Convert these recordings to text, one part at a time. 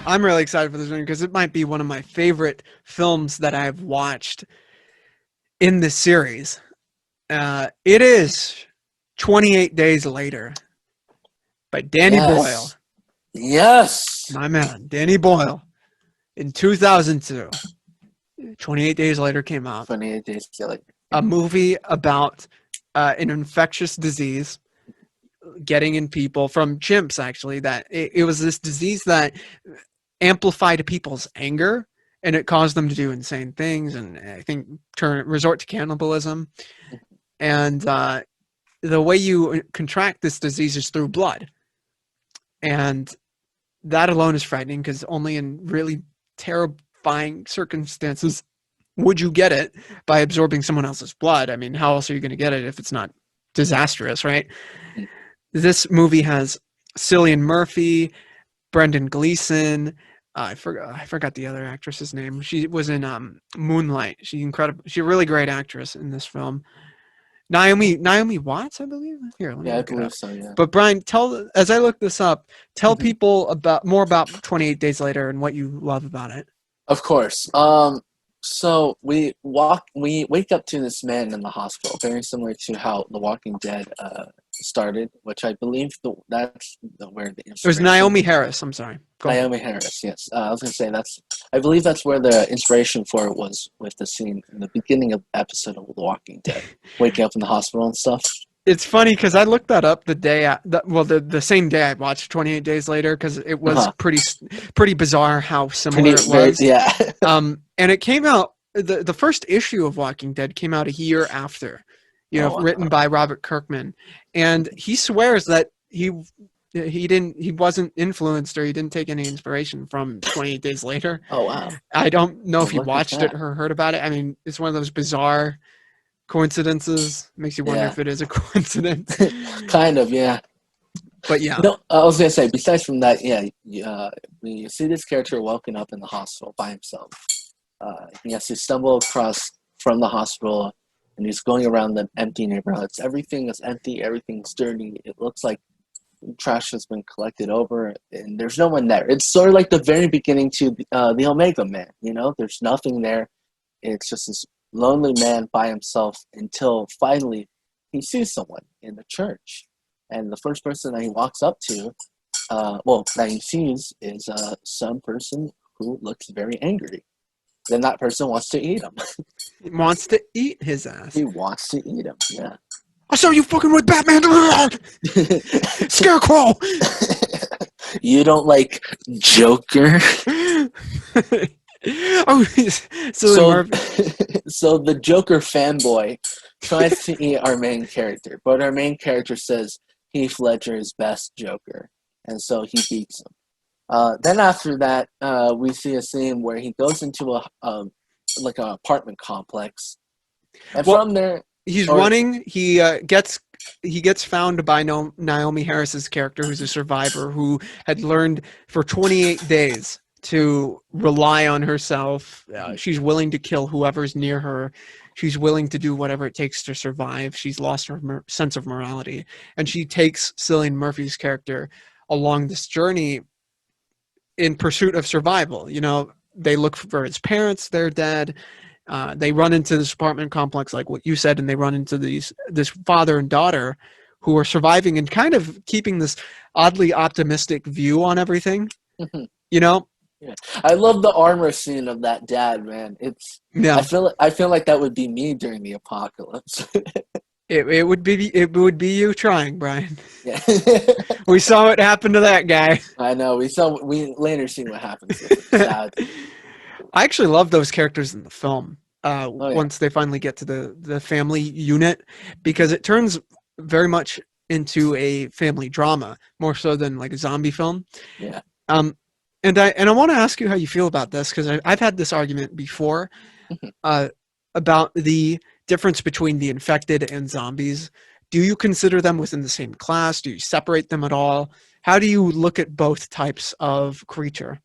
I'm really excited for this one because it might be one of my favorite films that I've watched in this series. It is 28 Days Later by Danny Boyle. Yes. Yes. My man, Danny Boyle. In 2002, 28 Days Later came out. 28 days later. A movie about an infectious disease getting in people from chimps, actually. That it was this disease that amplified people's anger and it caused them to do insane things and I think resort to cannibalism. And the way you contract this disease is through blood. And that alone is frightening because only in really terrifying circumstances would you get it by absorbing someone else's blood. I mean, how else are you going to get it if it's not disastrous, right? This movie has Cillian Murphy, Brendan Gleeson. I forgot the other actress's name. She was in Moonlight. She's incredible. She's a really great actress in this film. Naomi Watts, I believe. Here, let me Yeah, I look it believe up. so. Yeah. But Brian, as I look this up, tell people more about 28 Days Later and what you love about it. Of course. So we wake up to this man in the hospital, very similar to how The Walking Dead started, which I believe that's where the It was inspiration. Naomi Harris. I'm sorry. Go ahead. Naomi Harris, yes. I was gonna say I believe that's where the inspiration for it was, with the scene in the beginning of the episode of The Walking Dead, waking up in the hospital and stuff. It's funny because I looked that up the same day I watched 28 Days Later because it was Uh-huh. pretty bizarre how similar it was. Yeah. And it came out the first issue of Walking Dead came out a year after, Oh, wow. written by Robert Kirkman, and he swears that he wasn't influenced or he didn't take any inspiration from 28 Days Later. Oh, wow. I don't know if he Look at watched that. it or heard about it. I mean, it's one of those bizarre coincidences. Makes you wonder Yeah. if it is a coincidence. Kind of, yeah. But yeah, No, I was gonna say. Besides from that, we see this character woken up in the hospital by himself. He has to stumble across from the hospital, and he's going around the empty neighborhoods. Everything is empty. Everything's dirty. It looks like trash has been collected over, and there's no one there. It's sort of like the very beginning to the Omega Man. There's nothing there. It's just this lonely man by himself until finally he sees someone in the church. And the first person that he walks up to, that he sees is some person who looks very angry. Then that person wants to eat him. he wants to eat his ass. He wants to eat him, yeah. I saw you fucking with Batman. Scarecrow. You don't like Joker? Oh, so the Joker fanboy tries to eat our main character, but our main character says Heath Ledger is best Joker, and so he beats him. Then after that, we see a scene where he goes into an apartment complex, and from there he's running. He gets found by Naomi Harris's character, who's a survivor who had learned for 28 days to rely on herself. She's willing to kill whoever's near her. She's willing to do whatever it takes to survive. She's lost her sense of morality. And she takes Cillian Murphy's character along this journey in pursuit of survival. They look for his parents. They're dead. They run into this apartment complex, like what you said, and they run into this father and daughter who are surviving and kind of keeping this oddly optimistic view on everything. Yeah. I love the armor scene of that dad, man. I feel like that would be me during the apocalypse. It would be you trying, Brian. Yeah. We saw what happened to that guy. I know. We later see what happens. Sad. I actually love those characters in the film. Yeah. Once they finally get to the family unit, because it turns very much into a family drama, more so than like a zombie film. Yeah. And I want to ask you how you feel about this, because I've had this argument before about the difference between the infected and zombies. Do you consider them within the same class? Do you separate them at all? How do you look at both types of creature?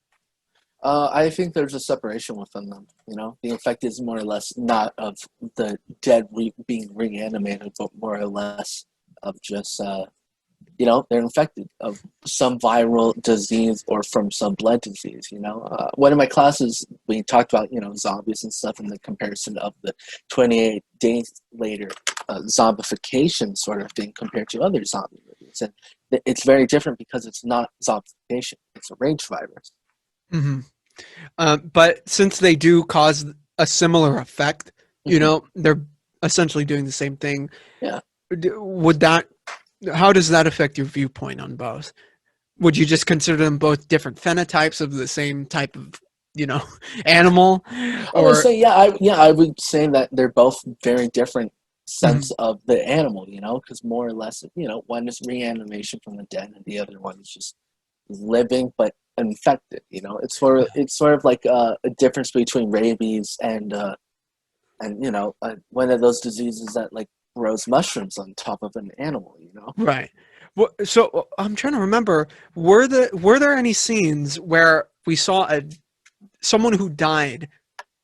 I think there's a separation within them. The infected is more or less not of the dead being reanimated, but more or less of just they're infected of some viral disease or from some blood disease. One of my classes, we talked about zombies and stuff, and the comparison of the 28 days later zombification sort of thing compared to other zombie movies, and it's very different because it's not zombification; it's a rage virus. Hmm. But since they do cause a similar effect, they're essentially doing the same thing. Yeah. Would that? How does that affect your viewpoint on both? Would you just consider them both different phenotypes of the same type of, animal, I would or? say, I would say that they're both very different sense Mhm. of the animal, because more or less, one is reanimation from the dead, and the other one is just living but infected. It's sort of like a difference between rabies and one of those diseases that like grows mushrooms on top of an animal. Right. Well, so I'm trying to remember. Were there any scenes where we saw someone who died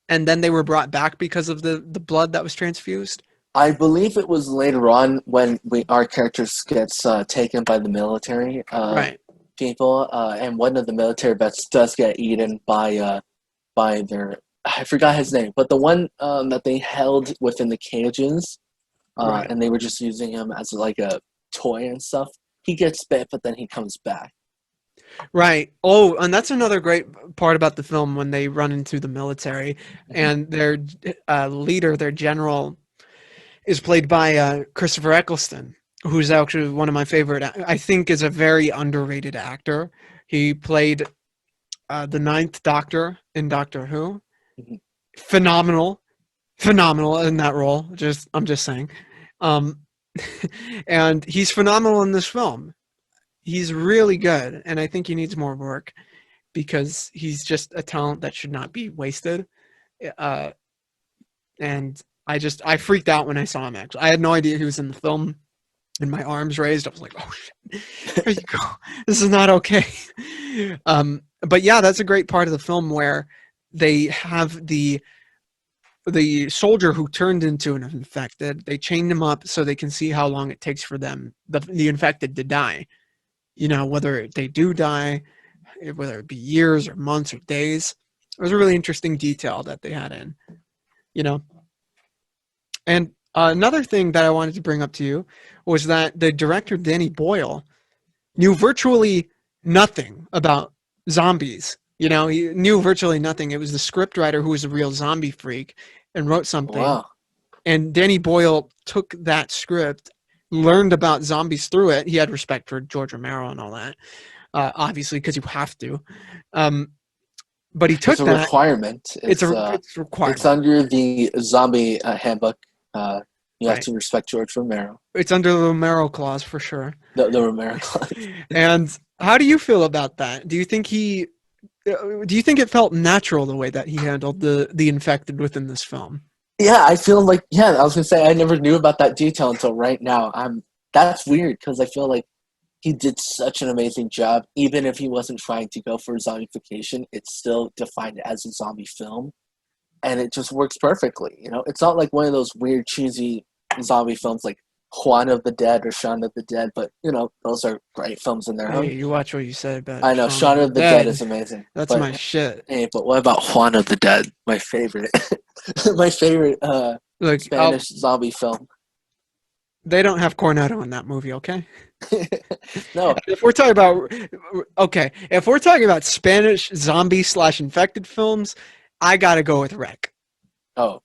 and then they were brought back because of the blood that was transfused? I believe it was later on when our characters gets taken by the military Right. people, and one of the military vets does get eaten by their, I forgot his name, but the one that they held within the cages, Right. and they were just using him as like a toy and stuff. He gets bit, but then he comes back. Right. Oh, and that's another great part about the film when they run into the military Mhm. and their leader, their general, is played by Christopher Eccleston, who's actually one of my favorite. I think is a very underrated actor. He played the Ninth Doctor in Doctor Who. Mhm. Phenomenal, phenomenal in that role. I'm just saying, um, and he's phenomenal in this film. He's really good, and I think he needs more work because he's just a talent that should not be wasted. Uh, and I freaked out when I saw him. Actually, I had no idea he was in the film, and my arms raised. I was like, "Oh shit, there you go. This is not okay." But yeah, that's a great part of the film where they have the soldier who turned into an infected. They chained him up so they can see how long it takes for them the infected to die. Whether they do die, whether it be years or months or days. It was a really interesting detail that they had in, you know. And another thing that I wanted to bring up to you was that the director Danny Boyle knew virtually nothing about zombies. He knew virtually nothing. It was the scriptwriter who was a real zombie freak and wrote something. Wow. And Danny Boyle took that script, learned about zombies through it. He had respect for George Romero and all that, obviously, because you have to. Um, but he It's took a that. requirement. It's a It's requirement, under the zombie handbook. Uh, you have right? to respect George Romero, It's under the Romero clause for sure. the Romero clause. And how do you feel about that? Do you think it felt natural the way that he handled the infected within this film? Yeah, I feel like, I was gonna say I never knew about that detail until right now. That's weird because I feel like he did such an amazing job. Even if he wasn't trying to go for zombification, it's still defined as a zombie film, and it just works perfectly. It's not like one of those weird cheesy zombie films like Juan of the Dead or Shaun of the Dead, but those are great films in their Hey, own. you watch what you said about I know Shaun of Shaun the of the Dead is Dead. amazing, That's but my shit. hey, but what about Juan of the Dead? My favorite, my favorite Look, Spanish zombie film. they don't have Cornetto in that movie, okay? No, If we're talking about if we're talking about Spanish zombie slash infected films, I gotta go with Wreck. oh,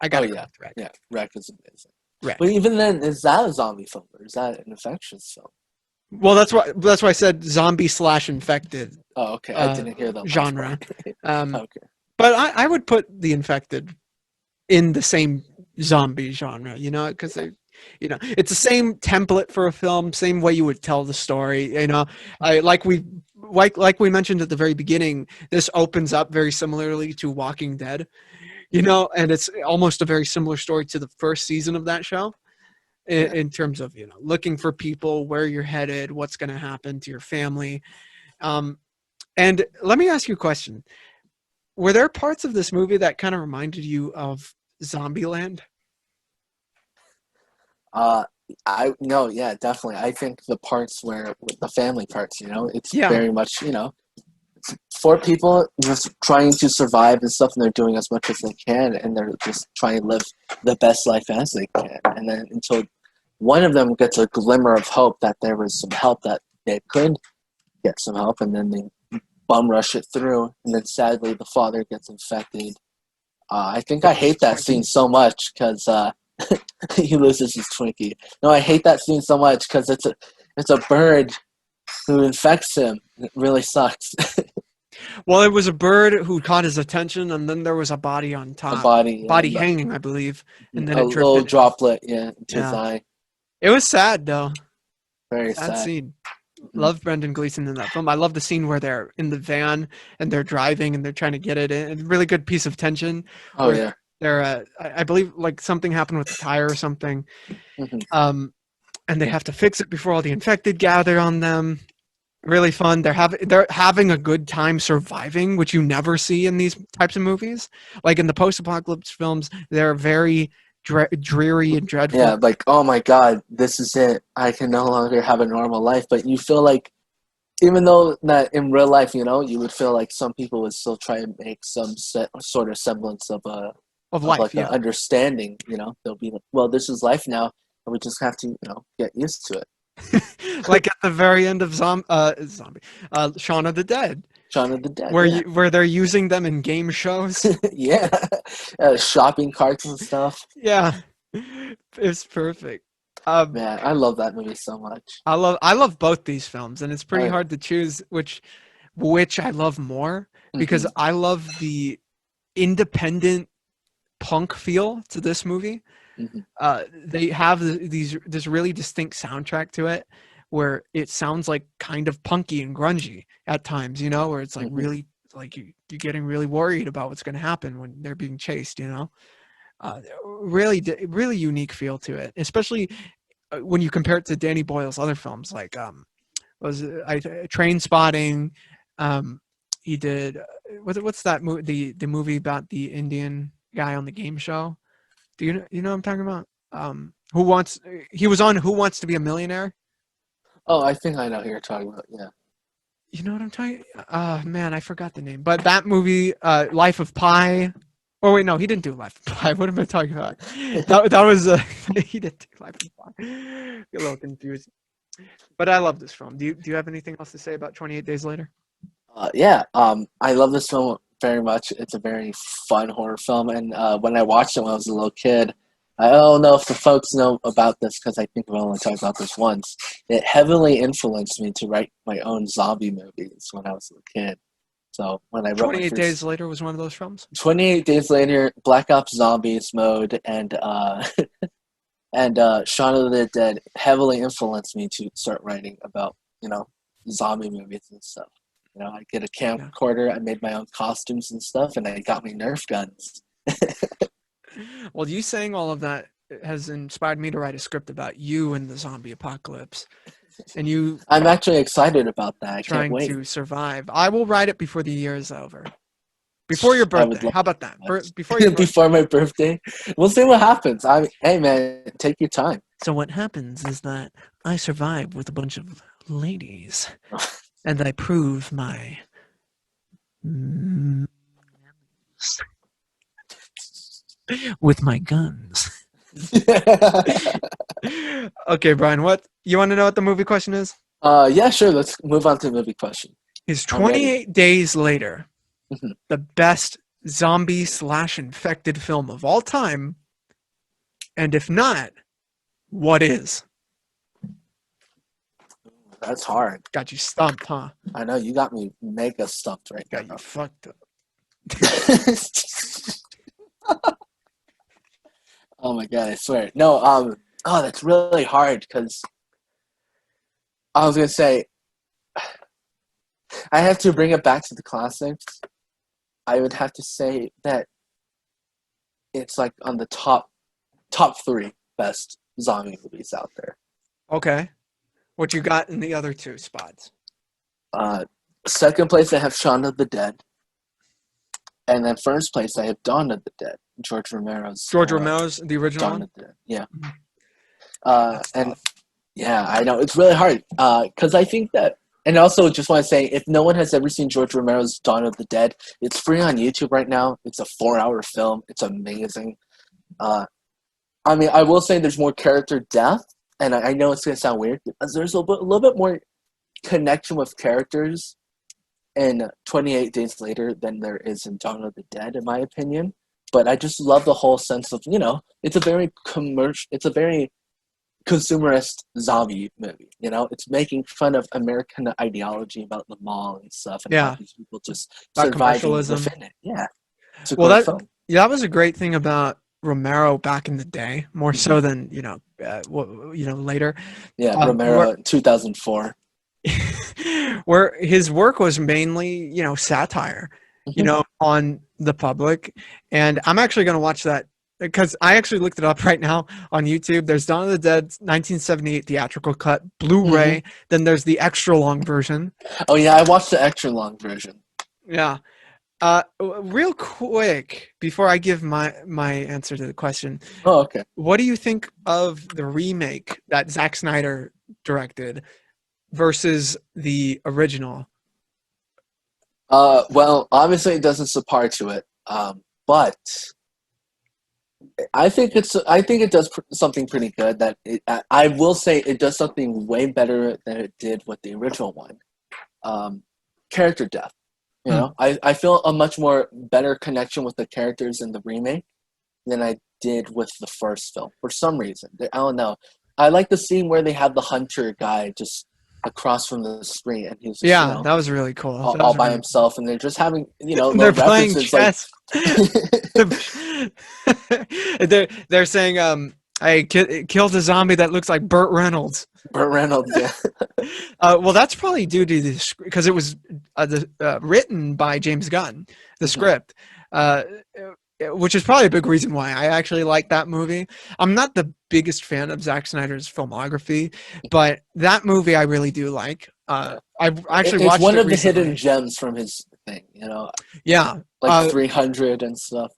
I oh gotta go yeah, with Wreck. yeah. Wreck is amazing. But Wreck. even then, is that a zombie film or is that an infectious film? Well, that's why I said zombie slash infected Oh, okay. I didn't hear that last part. genre. Um, Okay. but I would put the infected in the same zombie genre, because it's the same template for a film, same way you would tell the story. I like we mentioned at the very beginning. This opens up very similarly to Walking Dead, and it's almost a very similar story to the first season of that show. Yeah. In terms of looking for people, where you're headed, what's going to happen to your family. Um, and let me ask you a question: were there parts of this movie that kind of reminded you of Zombieland? I no, yeah, definitely. I think the parts where with the family parts, it's Yeah. very much, four people just trying to survive and stuff, and they're doing as much as they can, and they're just trying to live the best life as they can. And then until one of them gets a glimmer of hope that there was some help, that they could get some help, and then they bum rush it through, and then sadly the father gets infected. I think I hate that scene so much because he loses his Twinkie. No, I hate that scene so much because it's a bird who infects him. It really sucks. Well, it was a bird who caught his attention, and then there was a body on A top, body, body hanging, I believe, and then a it little drifted. droplet, into his Yeah, eye. it was sad though. Very Sad sad. scene. Love Brendan Gleeson in that film. I love the scene where they're in the van and they're driving and they're trying to get it in. A really good piece of tension. Oh Where yeah. they're, I believe, like something happened with the tire or something. Mhm. And they have to fix it before all the infected gather on them. Really fun. They're having a good time surviving, which you never see in these types of movies. Like in the post-apocalypse films, they're very dreary and dreadful. Yeah, like, oh my god, this is it. I can no longer have a normal life. But you feel like, even though that in real life, you would feel like some people would still try and make some sort of semblance of Of life, like an yeah. understanding. They'll be like, well, this is life now, and we just have to, get used to it. Like at the very end of Shaun of the Dead, Shaun of the Dead, where yeah. where they're using them in game shows. Yeah. Shopping carts and stuff. Yeah, it's perfect. Um, Man, I love that movie so much. I love both these films, and it's Oh pretty yeah. hard to choose which I love more because Mhm. I love the independent punk feel to this movie. Mhm. They have this really distinct soundtrack to it, where it sounds like kind of punky and grungy at times, where it's like Mhm. really like you're getting really worried about what's going to happen when they're being chased. Really unique feel to it, especially when you compare it to Danny Boyle's other films, like Train Spotting. Um, he did what's that movie? The movie about the Indian guy on the game show. Do you know what I'm talking about? Who wants? He was on Who Wants to Be a Millionaire. Oh, I think I know who you're talking about. Yeah. You know what I'm talking? Man, I forgot the name. But that movie, Life of Pi. Oh wait, no, he didn't do Life of Pi. What am I talking about? That was he didn't do Life of Pi. Get a little confused. But I love this film. Do you have anything else to say about 28 Days Later? Yeah. I love this film very much. It's a very fun horror film, and when I watched it when I was a little kid, I don't know if the folks know about this because I think I've only talked about this once. It heavily influenced me to write my own zombie movies when I was a kid. So when I wrote my 28 first Days Later was one of those films. 28 Days Later, Black Ops Zombies mode, and Shaun of the Dead heavily influenced me to start writing about zombie movies and stuff. I get a Yeah. camcorder, I made my own costumes and stuff, and I got me Nerf guns. Well, you saying all of that has inspired me to write a script about you and the zombie apocalypse, and you I'm actually excited about that. I can't trying wait. to survive. I will write it before the year is over. Before your I would birthday. love How about that? Before your birthday. before my birthday. We'll see what happens. Hey man, take your time. So what happens is that I survive with a bunch of ladies, and I prove my with my guns. Okay, Brian, what you want to know what the movie question is? Yeah, sure. Let's move on to the movie question. Is I'm ready. 28 Days Later Mhm. the best zombie/infected film of all time? And if not, what is? That's hard. Got you stumped, huh? I know you got me mega stumped right Got now. you fucked up. Oh my god, I swear. No, oh, that's really hard because I was gonna say I have to bring it back to the classics. I would have to say that it's like on the top three best zombie movies out there. Okay. What you got in the other two spots? Second place I have Shaun of the Dead, and then first place I have Dawn of the Dead. George Romero's George Romero's the original Dawn one? of the Dead. Yeah. That's And tough. yeah, I know it's really hard because I think that, and also just want to say, if no one has ever seen George Romero's Dawn of the Dead, it's free on YouTube right now. It's a 4-hour film. It's amazing. Uh, I mean, I will say there's more character depth, and I know it's gonna sound weird, but there's a little bit more connection with characters in 28 Days Later than there is in Dawn of the Dead, in my opinion. But I just love the whole sense of, it's a very it's a very consumerist zombie movie. It's making fun of American ideology about the mall and stuff, and how Yeah, these people just about surviving commercialism. within it. Yeah, it's a Well, great that film. yeah, that was a great thing about Romero back in the day, more Mhm. so than later. Yeah, Where Romero, 2004. where his work was mainly satire, Mhm. on the public, and I'm actually going to watch that because I actually looked it up right now on YouTube. There's Dawn of the Dead 1978 theatrical cut, Mhm. Blu-ray. Then there's the extra long version. Oh yeah, I watched the extra long version. Yeah. Real quick before I give my answer to the question, Oh, okay. what do you think of the remake that Zack Snyder directed versus the original? Well, obviously it doesn't subpar to it, but I think it does something pretty good. I will say it does something way better than it did with the original one. Um, Character depth. Hmm. I feel a much more better connection with the characters in the remake than I did with the first film for some reason. I don't know. I like the scene where they have the hunter guy just across from the screen, and he's just Yeah, that was really cool. That all was by really himself, and they're just having they're little playing references like chess. They're saying I killed a zombie that looks like Burt Reynolds. Burt Reynolds. Yeah. Well, that's probably due to this because it was written by James Gunn, the Mhm. script, which is probably a big reason why I actually like that movie. I'm not the biggest fan of Zack Snyder's filmography, but that movie I really do like. Yeah. I've actually It's watched one it of the hidden recently. gems from his thing, Yeah. like 300 and stuff.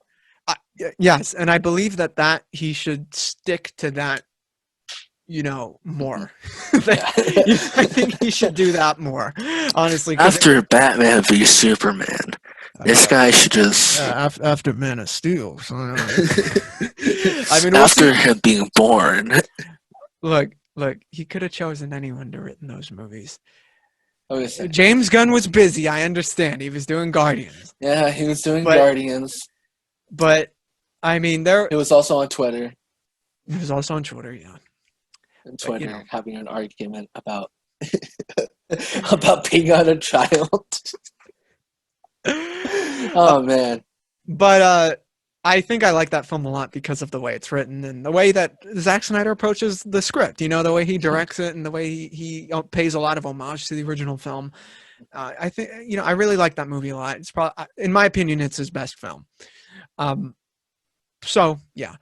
Yes, and I believe that he should stick to that, Mhm. more. Yeah. I think he should do that more, honestly, because After Batman v Superman, this guy should just. after Man of Steel, so, I mean, we'll see. After him being born. Look, he could have chosen anyone to written those movies. What was it? James Gunn was busy. I understand he was doing Guardians, Yeah, he was doing but Guardians. but I mean, there He was also on Twitter. he was also on Twitter, yeah. And But Twitter having an argument about about being on a child. Oh man. but I think I like that film a lot because of the way it's written and the way that Zack Snyder approaches the script. The way he directs it and the way he pays a lot of homage to the original film. I think I really like that movie a lot. It's probably, in my opinion, it's his best film. So yeah,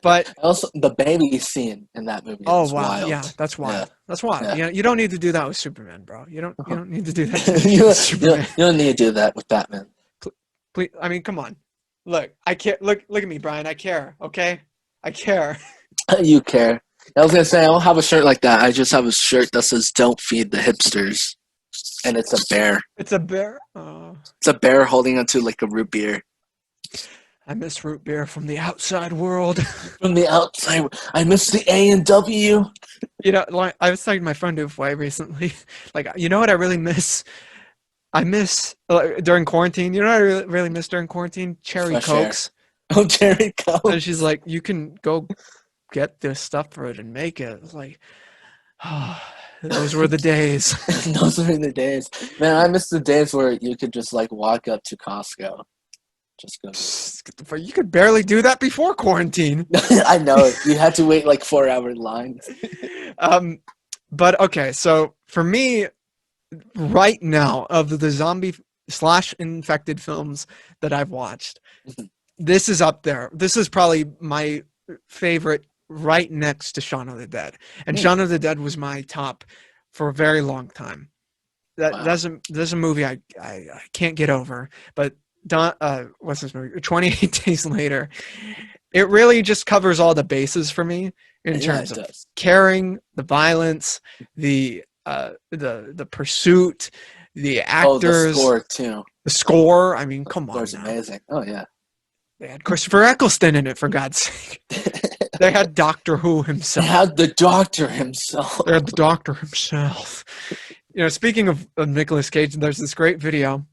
but Also, the baby scene in that movie oh is wow, wild. yeah, that's Yeah, wild. That's wild. yeah. You don't need to do that with Superman, bro. You don't need to do that you, with you, Superman. you don't need to do that with Batman. Please, I mean, come on. Look, I care. Look at me, Brian. I care. Okay, I care. You care. I was gonna say I don't have a shirt like that. I just have a shirt that says "Don't feed the hipsters," and it's a bear. It's a bear. Oh, It's a bear holding onto like a root beer. I miss root beer from the outside world. From the outside, I miss the A and W. Like I was talking to my friend Ufway recently. Like, you know what I really miss? I miss during quarantine. You know what I really miss during quarantine? Cherry Fresh air. Cokes. Oh, Jerry And Coke. she's like, you can go get this stuff for it and make it. It's like, oh, those were the days. Those were the days, man. I miss the days where you could just like walk up to Costco, just go. You could barely do that before quarantine. I know you had to wait like 4-hour lines. But okay, so for me, right now, of the zombie / infected films that I've watched, this is up there. This is probably my favorite, right next to Shaun of the Dead. And Shaun of the Dead was my top for a very long time. Wow. That's a movie I can't get over. But what's this movie? 28 Days Later it really just covers all the bases for me in terms of caring, the violence, the pursuit, the actors. Oh, the score too. The score. I mean, come on. It's amazing. Oh yeah. They had Christopher Eccleston in it, for God's sake. They had Doctor Who himself. They had the Doctor himself. They had the Doctor himself. Speaking of Nicolas Cage, there's this great video,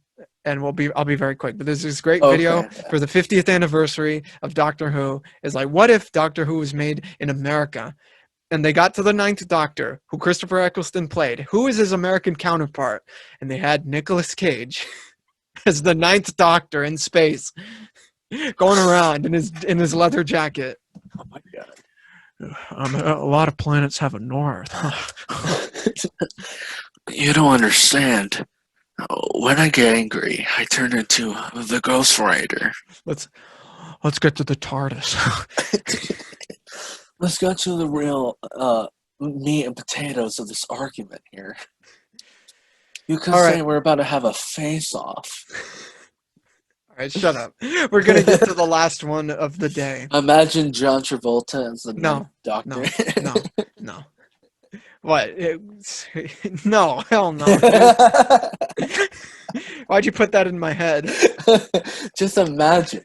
and I'll be very quick, but there's this great video for the 50th anniversary of Doctor Who. It's like, what if Doctor Who was made in America? And they got to the 9th Doctor, who Christopher Eccleston played. Who is his American counterpart? And they had Nicolas Cage as the 9th Doctor in space, going around in his leather jacket. Oh my God. A lot of planets have a north. You don't understand. When I get angry, I turn into the Ghost Rider. Let's get to the TARDIS. Let's go to the real meat and potatoes of this argument here. You could say we're about to have a face-off. All right, shut up. We're going to get to the last one of the day. Imagine John Travolta as the doctor. No. What? No, hell no. Why'd you put that in my head? Just imagine.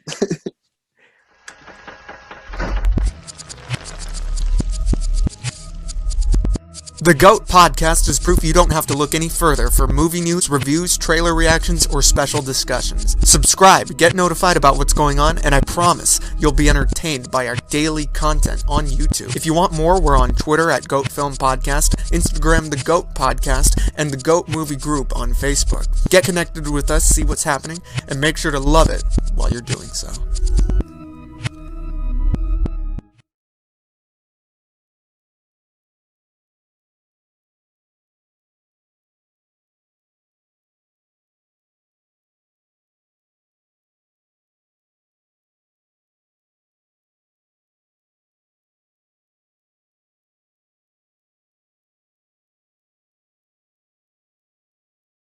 The GOAT Podcast is proof you don't have to look any further for movie news, reviews, trailer reactions, or special discussions. Subscribe, get notified about what's going on, and I promise you'll be entertained by our daily content on YouTube. If you want more, we're on Twitter at GOAT Film Podcast, Instagram The GOAT Podcast, and the GOAT Movie Group on Facebook. Get connected with us, see what's happening, and make sure to love it while you're doing so.